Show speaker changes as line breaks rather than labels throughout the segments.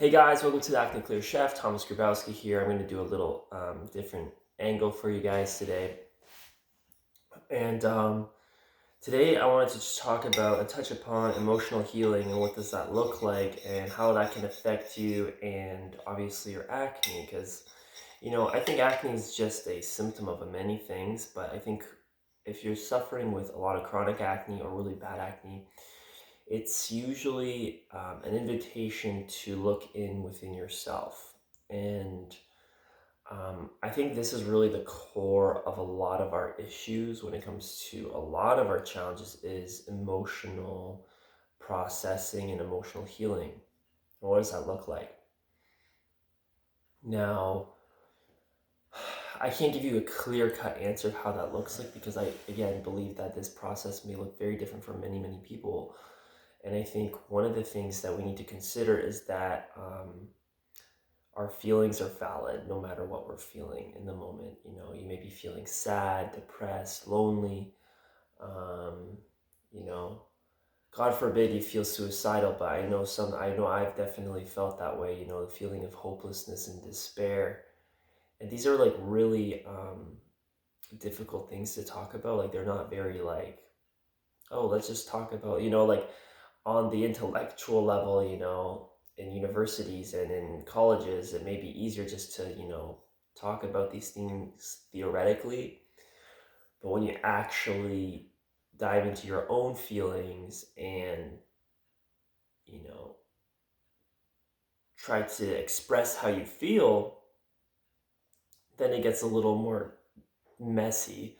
Hey guys, welcome to the Acne Clear Chef. Thomas Grabowski here. I'm going to do a little different angle for you guys today. And today I wanted to just talk about and touch upon emotional healing and what does that look like and how that can affect you and obviously your acne. Because, I think acne is just a symptom of many things, but I think if you're suffering with a lot of chronic acne or really bad acne, it's usually an invitation to look in within yourself. And I think this is really the core of a lot of our issues when it comes to a lot of our challenges is emotional processing and emotional healing. And what does that look like? Now, I can't give you a clear cut answer of how that looks like because I, again, believe that this process may look very different for many, many people. And I think one of the things that we need to consider is that our feelings are valid no matter what we're feeling in the moment. You may be feeling sad, depressed, lonely. Um, you know, God forbid you feel suicidal, but I know I've definitely felt that way. The feeling of hopelessness and despair. And these are like really difficult things to talk about. Like they're not very like, oh, let's just talk about, like on the intellectual level, in universities and in colleges, it may be easier just to, talk about these things theoretically. But when you actually dive into your own feelings and, you know, try to express how you feel, then it gets a little more messy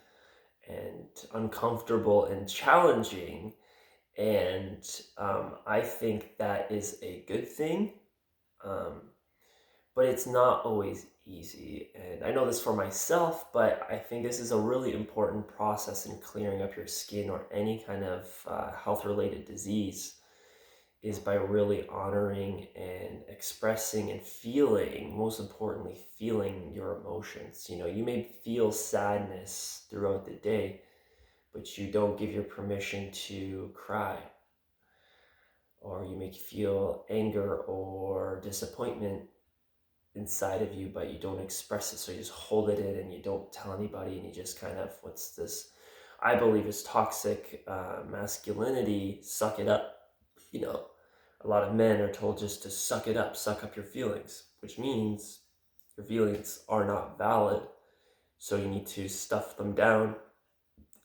and uncomfortable and challenging. And I think that is a good thing. Um, but it's not always easy. And I know this for myself, but I think this is a really important process in clearing up your skin or any kind of health related disease is by really honoring and expressing and feeling, most importantly, feeling your emotions. You may feel sadness throughout the day, but you don't give your permission to cry. Or you may feel anger or disappointment inside of you, but you don't express it. So you just hold it in and you don't tell anybody, and you just kind of, what's this? I believe is toxic masculinity. Suck it up. You know, a lot of men are told just to suck it up, suck up your feelings, which means your feelings are not valid. So you need to stuff them down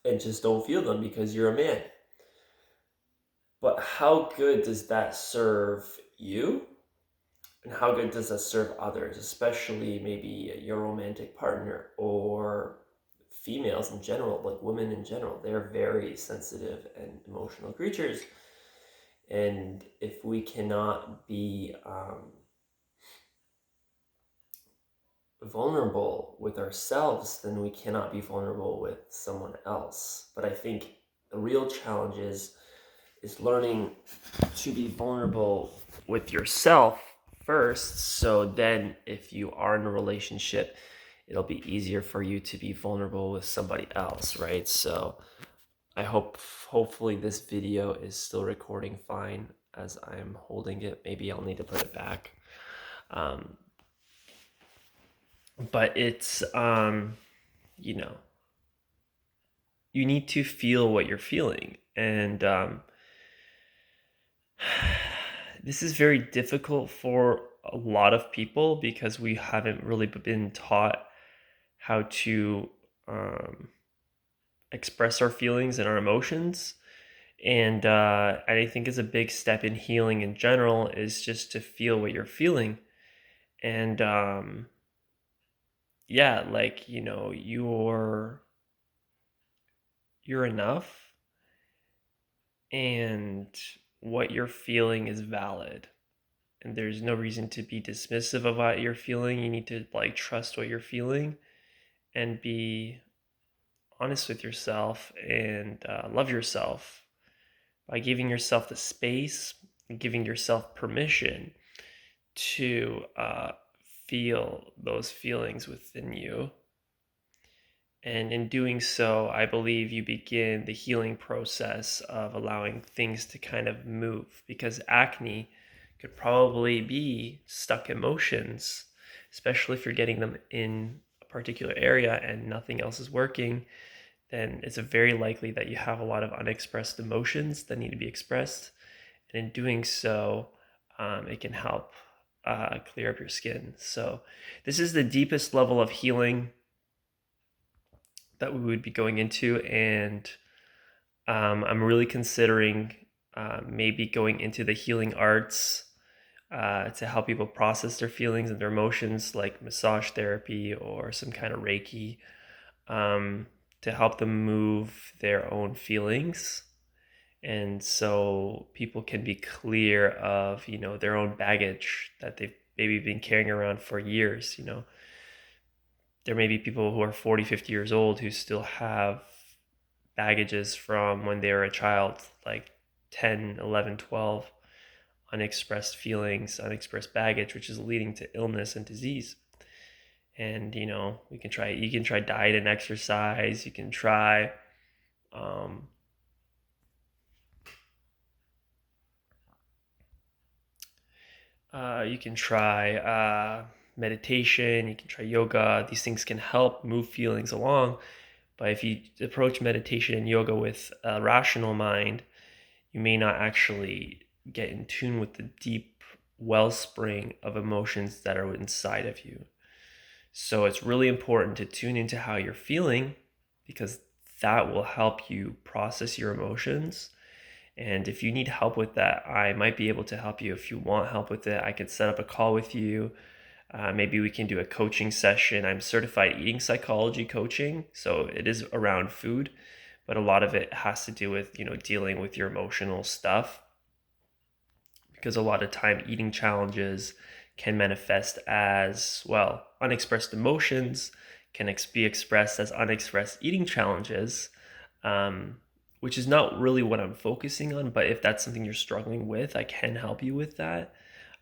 and just don't feel them because you're a man. But how good does that serve you? And how good does that serve others, especially maybe your romantic partner or females in general, like women in general? They're very sensitive and emotional creatures. And if we cannot be vulnerable with ourselves, then we cannot be vulnerable with someone else. But I think the real challenge is learning to be vulnerable with yourself first. So then, if you are in a relationship, it'll be easier for you to be vulnerable with somebody else, right? So hopefully this video is still recording fine as I'm holding it. Maybe I'll need to put it back. But it's, you need to feel what you're feeling. And this is very difficult for a lot of people because we haven't really been taught how to express our feelings and our emotions. And I think is a big step in healing in general is just to feel what you're feeling. And yeah, like, you're enough, and what you're feeling is valid. And there's no reason to be dismissive of what you're feeling. You need to like trust what you're feeling and be honest with yourself and love yourself by giving yourself the space and giving yourself permission to feel those feelings within you. And in doing so, I believe you begin the healing process of allowing things to kind of move, because acne could probably be stuck emotions, especially if you're getting them in a particular area and nothing else is working. Then it's very likely that you have a lot of unexpressed emotions that need to be expressed. And in doing so, it can help clear up your skin. So, this is the deepest level of healing that we would be going into. And I'm really considering maybe going into the healing arts to help people process their feelings and their emotions, like massage therapy or some kind of Reiki, um, to help them move their own feelings. And so people can be clear of, their own baggage that they've maybe been carrying around for years. There may be people who are 40, 50 years old who still have baggages from when they were a child, like 10, 11, 12, unexpressed feelings, unexpressed baggage, which is leading to illness and disease. And you can try diet and exercise. You can try um, meditation. You can try yoga. These things can help move feelings along. But if you approach meditation and yoga with a rational mind, you may not actually get in tune with the deep wellspring of emotions that are inside of you. So it's really important to tune into how you're feeling, because that will help you process your emotions. And if you need help with that, I might be able to help you. If you want help with it, I could set up a call with you. Maybe we can do a coaching session. I'm certified eating psychology coaching, so it is around food, but a lot of it has to do with, dealing with your emotional stuff, because a lot of time eating challenges can manifest as, well, unexpressed emotions can be expressed as unexpressed eating challenges, um, which is not really what I'm focusing on. But if that's something you're struggling with, I can help you with that.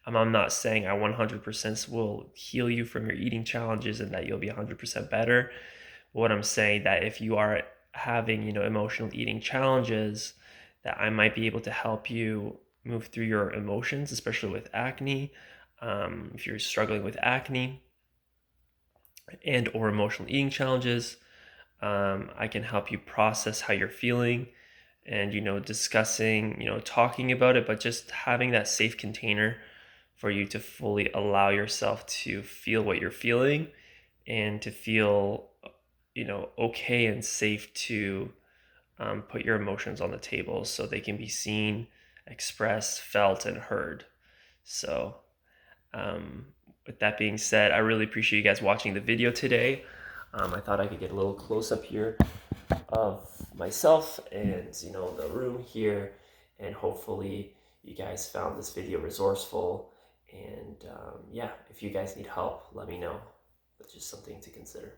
I'm not saying I 100% will heal you from your eating challenges and that you'll be 100% better. What I'm saying, that if you are having, emotional eating challenges, that I might be able to help you move through your emotions, especially with acne. If you're struggling with acne and or emotional eating challenges, I can help you process how you're feeling, and discussing, talking about it, but just having that safe container for you to fully allow yourself to feel what you're feeling, and to feel okay and safe to put your emotions on the table so they can be seen, expressed, felt, and heard. So um, with that being said, I really appreciate you guys watching the video today. I thought I could get a little close up here of myself and the room here, and hopefully you guys found this video resourceful. And yeah, if you guys need help, let me know. That's just something to consider.